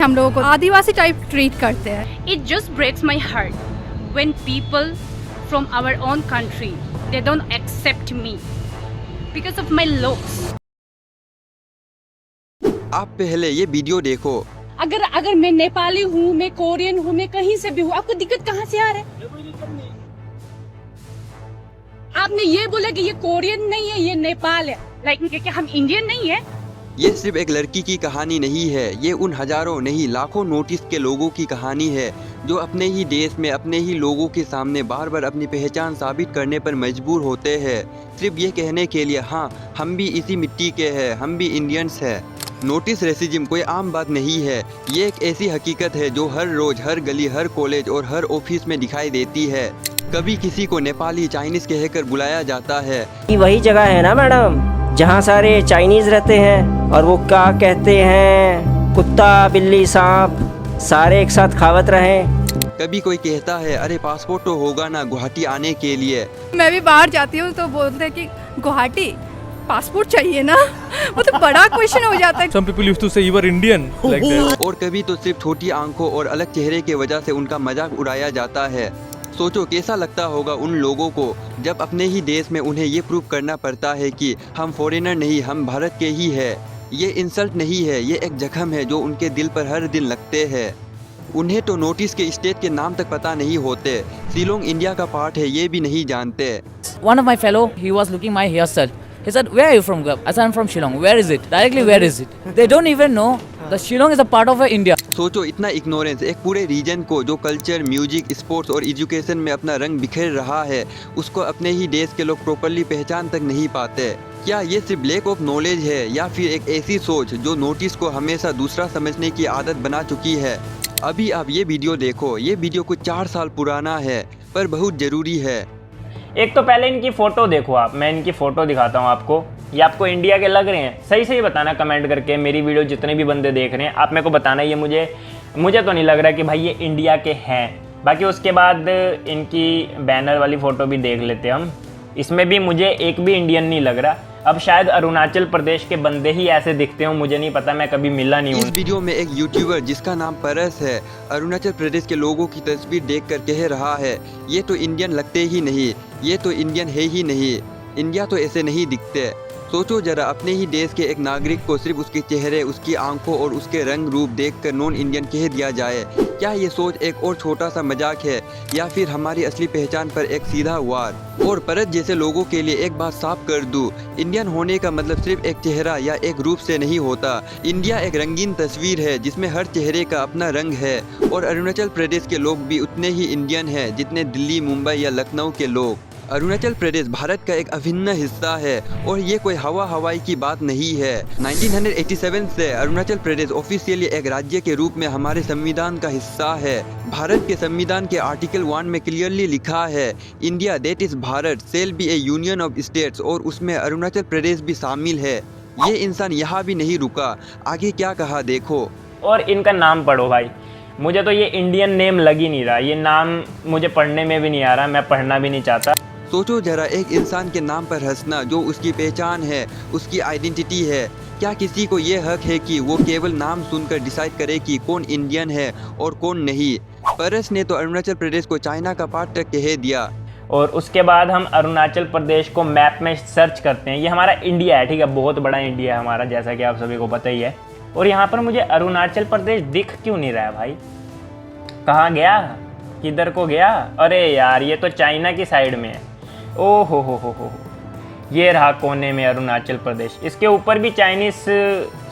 हम लोगों को आदिवासी टाइप ट्रीट करते हैं। It just breaks my heart when people from our own country they don't accept me because of my looks. आप पहले ये वीडियो देखो। अगर मैं नेपाली हूँ, मैं कोरियन हूँ, मैं कहीं से भी हूँ, आपको दिक्कत कहाँ से आ रहा है? आपने ये बोला कि ये कोरियन नहीं है, ये नेपाल है, लाइक क्या हम इंडियन नहीं है? ये सिर्फ एक लड़की की कहानी नहीं है, ये उन हजारों नहीं लाखों नोटिस के लोगों की कहानी है जो अपने ही देश में अपने ही लोगों के सामने बार बार अपनी पहचान साबित करने पर मजबूर होते हैं, सिर्फ ये कहने के लिए हाँ हम भी इसी मिट्टी के हैं, हम भी इंडियंस हैं। नोटिस रेसिज्म कोई आम बात नहीं है, ये एक ऐसी हकीकत है जो हर रोज हर गली हर कॉलेज और हर ऑफिस में दिखाई देती है। कभी किसी को नेपाली चाइनीज कहकर बुलाया जाता है। वही जगह है ना मैडम जहाँ सारे चाइनीज रहते हैं और वो क्या कहते हैं, कुत्ता बिल्ली सांप सारे एक साथ खावत रहे। कभी कोई कहता है अरे पासपोर्ट तो होगा ना गुवाहाटी आने के लिए। मैं भी बाहर जाती हूँ तो बोलते हैं कि गुवाहाटी पासपोर्ट चाहिए ना, वो तो बड़ा क्वेश्चन हो जाता है। Some people used to say you are Indian like that. और कभी तो सिर्फ छोटी आंखों और अलग चेहरे की वजह से उनका मजाक उड़ाया जाता है। सोचो कैसा लगता होगा उन लोगों को जब अपने ही देश में उन्हें ये प्रूव करना पड़ता है कि हम फॉरेनर नहीं, हम भारत के ही है। ये इंसल्ट नहीं है, ये एक जख्म है जो उनके दिल पर हर दिन लगते हैं। उन्हें तो नोटिस के स्टेट के नाम तक पता नहीं होते, शिलोंग इंडिया का पार्ट है ये भी नहीं जानते। One of my fellow, he was looking my hairstyle. He said, "Where are you from?" I said, "I'm from Shillong." "Where is it?" Directly, where is it? They don't even know the Shillong is a part of India. सोचो इतना ignorance एक पूरे reason को जो culture, music, sports और education में अपना रंग बिखेर रहा है, उसको अपने ही देश के लोग प्रॉपरली पहचान तक नहीं पाते। क्या ये सिर्फ लैक ऑफ नॉलेज है या फिर एक ऐसी सोच जो नोटिस को हमेशा दूसरा समझने की आदत बना चुकी है? अभी आप ये वीडियो देखो, ये वीडियो कुछ 4 साल पुराना है पर बहुत ज़रूरी है। एक तो पहले इनकी फ़ोटो देखो आप, मैं इनकी फ़ोटो दिखाता हूँ आपको। ये आपको इंडिया के लग रहे हैं? सही सही बताना कमेंट करके। मेरी वीडियो जितने भी बंदे देख रहे हैं आप मेरे को बताना ये मुझे तो नहीं लग रहा कि भाई ये इंडिया के हैं। बाकी उसके बाद इनकी बैनर वाली फ़ोटो भी देख लेते हैं हम। इसमें भी मुझे एक भी इंडियन नहीं लग रहा। अब शायद अरुणाचल प्रदेश के बंदे ही ऐसे दिखते हो, मुझे नहीं पता, मैं कभी मिला नहीं हूँ। इस वीडियो में एक यूट्यूबर जिसका नाम परस है अरुणाचल प्रदेश के लोगों की तस्वीर देखकर कह रहा है ये तो इंडियन लगते ही नहीं, ये तो इंडियन है ही नहीं, इंडिया तो ऐसे नहीं दिखते। सोचो जरा अपने ही देश के एक नागरिक को सिर्फ उसके चेहरे, उसकी आंखों और उसके रंग रूप देखकर नॉन इंडियन कह दिया जाए। क्या ये सोच एक और छोटा सा मजाक है या फिर हमारी असली पहचान पर एक सीधा वार? और परत जैसे लोगों के लिए एक बात साफ कर दूं, इंडियन होने का मतलब सिर्फ एक चेहरा या एक रूप से नहीं होता। इंडिया एक रंगीन तस्वीर है जिसमें हर चेहरे का अपना रंग है और अरुणाचल प्रदेश के लोग भी उतने ही इंडियन हैं जितने दिल्ली, मुंबई या लखनऊ के लोग। अरुणाचल प्रदेश भारत का एक अभिन्न हिस्सा है और ये कोई हवाई की बात नहीं है। 1987 से अरुणाचल प्रदेश ऑफिशियली एक राज्य के रूप में हमारे संविधान का हिस्सा है। भारत के संविधान के आर्टिकल 1 में क्लियरली लिखा है India that is Bharat shall be A union of states, और उसमें अरुणाचल प्रदेश भी शामिल है। ये इंसान यहाँ भी नहीं रुका, आगे क्या कहा देखो। और इनका नाम पढ़ो भाई, मुझे तो ये इंडियन नेम लग ही नहीं रहा, ये नाम मुझे पढ़ने में भी नहीं आ रहा, मैं पढ़ना भी नहीं चाहता। सोचो जरा एक इंसान के नाम पर हंसना जो उसकी पहचान है, उसकी आइडेंटिटी है। क्या किसी को ये हक है कि वो केवल नाम सुनकर डिसाइड करे कि कौन इंडियन है और कौन नहीं? परस ने तो अरुणाचल प्रदेश को चाइना का पार्ट तक कह दिया। और उसके बाद हम अरुणाचल प्रदेश को मैप में सर्च करते हैं, ये हमारा इंडिया है, ठीक है, बहुत बड़ा इंडिया है हमारा, जैसा कि आप सभी को पता ही है। और यहाँ पर मुझे अरुणाचल प्रदेश दिख क्यों नहीं रहा है भाई? कहाँ गया, किधर को गया? अरे यार ये तो चाइना की साइड में है। ओ हो, ये रहा कोने में अरुणाचल प्रदेश। इसके ऊपर भी चाइनीज़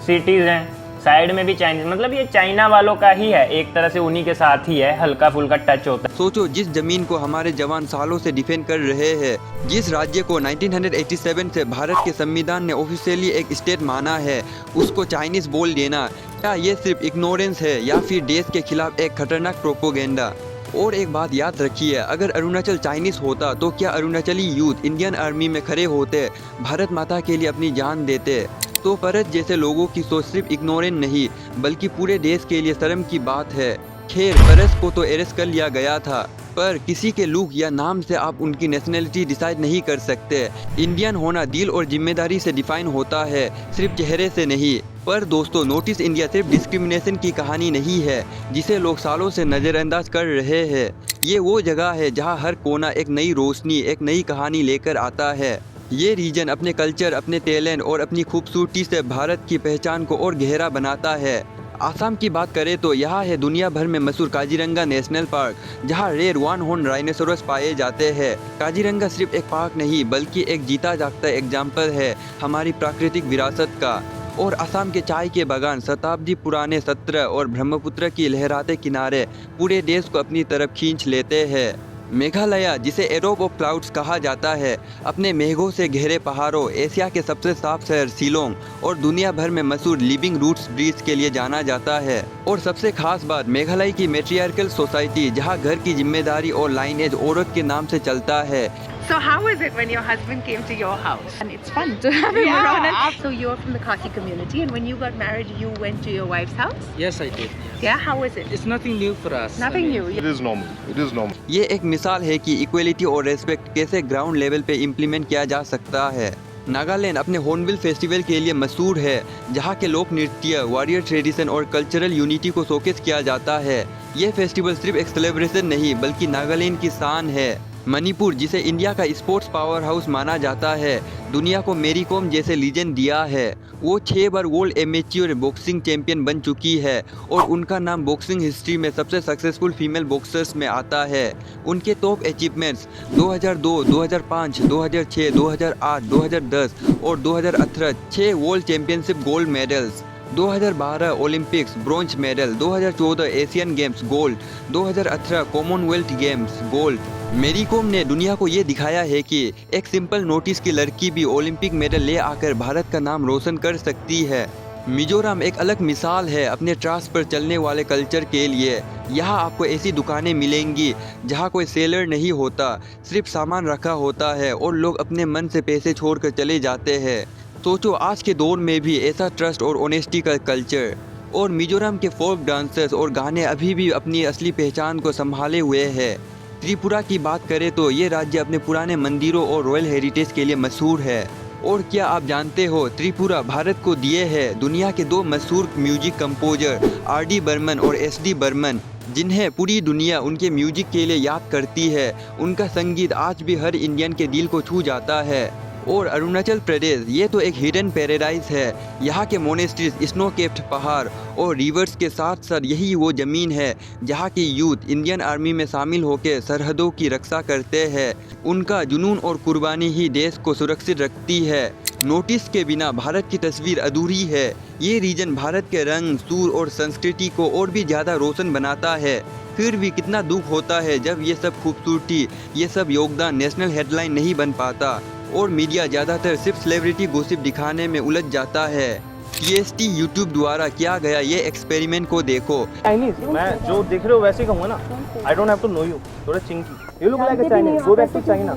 सिटीज़ हैं, साइड में भी चाइनीज़, मतलब ये चाइना वालों का ही है, एक तरह से उन्हीं के साथ ही है, हल्का फुल्का टच होता है। सोचो जिस जमीन को हमारे जवान सालों से डिफेंड कर रहे हैं, जिस राज्य को 1987 से भारत के संविधान ने ऑफिशियली एक स्टेट माना है, उसको चाइनीज़ बोल देना, क्या ये सिर्फ इग्नोरेंस है या फिर देश के खिलाफ एक खतरनाक प्रोपोगेंडा? और एक बात याद रखिए, अगर अरुणाचल चाइनीज़ होता तो क्या अरुणाचली यूथ इंडियन आर्मी में खड़े होते, भारत माता के लिए अपनी जान देते? तो परत जैसे लोगों की सोच सिर्फ इग्नोरेंट नहीं बल्कि पूरे देश के लिए शर्म की बात है। खैर परस को तो अरेस्ट कर लिया गया था, पर किसी के लुक या नाम से आप उनकी नेशनलिटी डिसाइड नहीं कर सकते। इंडियन होना दिल और जिम्मेदारी से डिफाइन होता है, सिर्फ चेहरे से नहीं। पर दोस्तों, नोटिस इंडिया सिर्फ डिस्क्रिमिनेशन की कहानी नहीं है जिसे लोग सालों से नज़रअंदाज कर रहे हैं। ये वो जगह है जहां हर कोना एक नई रोशनी, एक नई कहानी लेकर आता है। ये रीजन अपने कल्चर, अपने टैलेंट और अपनी खूबसूरती से भारत की पहचान को और गहरा बनाता है। आसाम की बात करें तो यहाँ है दुनिया भर में मशहूर काजीरंगा नेशनल पार्क, जहाँ रेयर वन हॉर्न राइनोसोरस पाए जाते हैं। काजीरंगा सिर्फ एक पार्क नहीं बल्कि एक जीता जागता एग्जाम्पल है हमारी प्राकृतिक विरासत का। और असम के चाय के बागान, शताब्दी पुराने सत्र और ब्रह्मपुत्र की लहराते किनारे पूरे देश को अपनी तरफ खींच लेते हैं। मेघालय, जिसे एरोप ऑफ क्लाउड्स कहा जाता है, अपने मेघों से घिरे पहाड़ों, एशिया के सबसे साफ शहर शिलोंग और दुनिया भर में मशहूर लिविंग रूट्स ब्रिज के लिए जाना जाता है। और सबसे खास बात मेघालय की मैट्रियार्कल सोसाइटी, जहां घर की जिम्मेदारी और लाइनेज औरत के नाम से चलता है। So how was it when your husband came to your house? And it's fun to have him around. And So you're from the Khasi community, and when you got married, you went to your wife's house? yes, I did. Yeah, how was it? It's nothing new for us. Nothing I mean, new. It is normal. It is normal. ये एक मिसाल है कि equality और respect कैसे ground level पे implement किया जा सकता है। नागालैंड अपने हॉर्नबिल फेस्टिवल के लिए मशहूर है, जहाँ के लोक नृत्य, वॉरियर ट्रेडिशन और कल्चरल यूनिटी को शोकेस किया जाता है। ये फेस्टिवल सिर्फ एक सेलिब्रेशन नहीं बल्कि नागालैंड की शान है। मणिपुर, जिसे इंडिया का स्पोर्ट्स पावर हाउस माना जाता है, दुनिया को मेरी कॉम जैसे लीजेंड दिया है। वो 6 बार वर्ल्ड एमेच्योर बॉक्सिंग चैंपियन बन चुकी है और उनका नाम बॉक्सिंग हिस्ट्री में सबसे सक्सेसफुल फीमेल बॉक्सर्स में आता है। उनके टॉप अचीवमेंट्स 2002, 2005, 2006, 2008, 2010 और 2018 6 world championship gold medals, 2012 Olympics bronze medal, 2014 Asian games gold, 2018 Commonwealth games gold. मेरी कॉम ने दुनिया को ये दिखाया है कि एक सिंपल नोटिस की लड़की भी ओलंपिक मेडल ले आकर भारत का नाम रोशन कर सकती है। मिजोरम एक अलग मिसाल है अपने ट्रस्ट पर चलने वाले कल्चर के लिए। यहाँ आपको ऐसी दुकानें मिलेंगी जहाँ कोई सेलर नहीं होता, सिर्फ सामान रखा होता है और लोग अपने मन से पैसे छोड़कर चले जाते हैं। सोचो आज के दौर में भी ऐसा ट्रस्ट और ऑनेस्टी का कल्चर। और मिजोरम के फोक डांसर्स और गाने अभी भी अपनी असली पहचान को संभाले हुए हैं। त्रिपुरा की बात करें तो ये राज्य अपने पुराने मंदिरों और रॉयल हेरिटेज के लिए मशहूर है। और क्या आप जानते हो, त्रिपुरा भारत को दिए है दुनिया के 2 मशहूर म्यूजिक कंपोजर R.D. बर्मन और S.D. बर्मन, जिन्हें पूरी दुनिया उनके म्यूजिक के लिए याद करती है। उनका संगीत आज भी हर इंडियन के दिल को छू जाता है। और अरुणाचल प्रदेश, ये तो एक हिडन पैराडाइज है। यहाँ के मोनेस्ट्रीज, स्नो केप्ड पहाड़ और रिवर्स के साथ साथ यही वो ज़मीन है जहाँ की यूथ इंडियन आर्मी में शामिल होकर सरहदों की रक्षा करते हैं। उनका जुनून और कुर्बानी ही देश को सुरक्षित रखती है। नोटिस के बिना भारत की तस्वीर अधूरी है। ये रीजन भारत के रंग, सूर और संस्कृति को और भी ज़्यादा रोशन बनाता है। फिर भी कितना दुख होता है जब ये सब खूबसूरती, ये सब योगदान नेशनल हेडलाइन नहीं बन पाता और मीडिया ज़्यादातर सिर्फ सेलिब्रिटी गॉसिप दिखाने में उलझ जाता है। TST यूट्यूब द्वारा किया गया ये एक्सपेरिमेंट को देखो। चाइनीज, मैं जो देख रहे हो वैसे ही कहूँगा ना। I don't have to know you, थोड़ा chinky. You look like a Chinese, go back to China.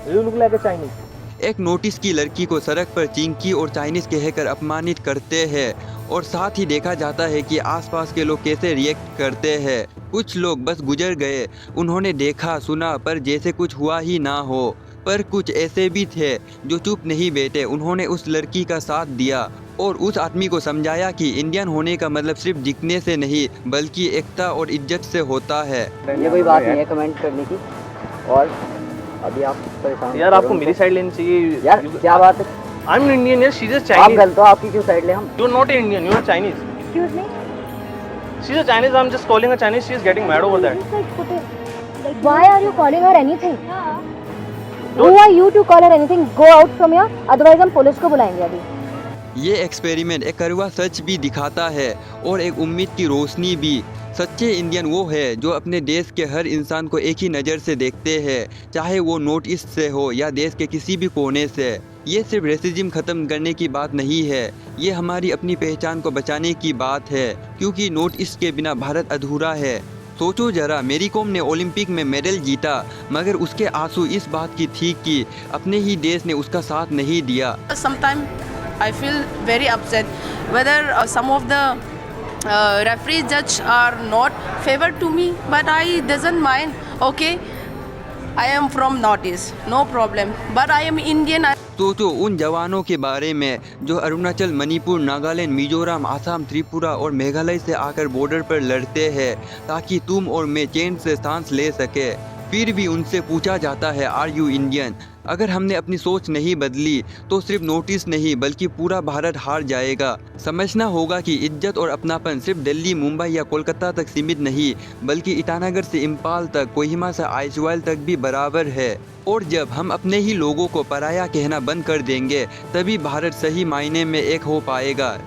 You look like a Chinese. एक नोटिस की लड़की को सड़क पर चिंकी और चाइनीज कहकर अपमानित करते हैं और साथ ही देखा जाता है कि आसपास के लोग कैसे रिएक्ट करते हैं। कुछ लोग बस गुजर गए, उन्होंने देखा सुना पर जैसे कुछ हुआ ही ना हो। पर कुछ ऐसे भी थे जो चुप नहीं बैठे, उन्होंने उस लड़की का साथ दिया और उस आदमी को समझाया कि इंडियन होने का मतलब सिर्फ दिखने से नहीं बल्कि एकता और इज्जत से होता है। ये कोई बात नहीं है कमेंट करने की। और अभी आप परेशान यार, आपको मेरी साइड लेनी चाहिए यार। क्या बात है? आई एम इंडियन यार, शी इज आप चाइनीज। गलत हो, आपकी क्यों साइड ले हम? You are not Indian, you are Chinese. Excuse me? She is Chinese, I am just calling her Chinese, she is getting mad over that. Why are you calling her anything? Who are you to call her anything? Go out from here, otherwise हम police को बुलाएंगे अभी। ये experiment एक कड़वा सच भी दिखाता है और एक उम्मीद की रोशनी भी। सच्चे इंडियन वो है जो अपने देश के हर इंसान को एक ही नज़र से देखते हैं, चाहे वो नॉर्थ ईस्ट से हो या देश के किसी भी कोने से। ये सिर्फ रेसिज्म ख़त्म करने की बात नहीं है, ये हमारी अपनी पहचान को बचाने की बात है, क्योंकि नॉर्थ ईस्ट के बिना भारत अधूरा है। सोचो जरा, मेरी कॉम ने ओलंपिक में मेडल जीता, मगर उसके आंसू इस बात की थी कि अपने ही देश ने उसका साथ नहीं दिया। Sometimes I feel very upset whether some of the referee judge are not favored to me, but I doesn't mind Okay, I am from Northeast, no problem. But I am Indian. सोचो उन जवानों के बारे में जो अरुणाचल, मणिपुर, नागालैंड, मिजोरम, आसाम, त्रिपुरा और मेघालय से आकर बॉर्डर पर लड़ते हैं ताकि तुम और मैं चैन से सांस ले सके। फिर भी उनसे पूछा जाता है आर यू इंडियन। अगर हमने अपनी सोच नहीं बदली तो सिर्फ नोटिस नहीं बल्कि पूरा भारत हार जाएगा। समझना होगा कि इज्जत और अपनापन सिर्फ दिल्ली, मुंबई या कोलकाता तक सीमित नहीं बल्कि ईटानगर से इम्फाल तक, कोहिमा से आइजवाल तक भी बराबर है। और जब हम अपने ही लोगों को पराया कहना बंद कर देंगे तभी भारत सही मायने में एक हो पाएगा।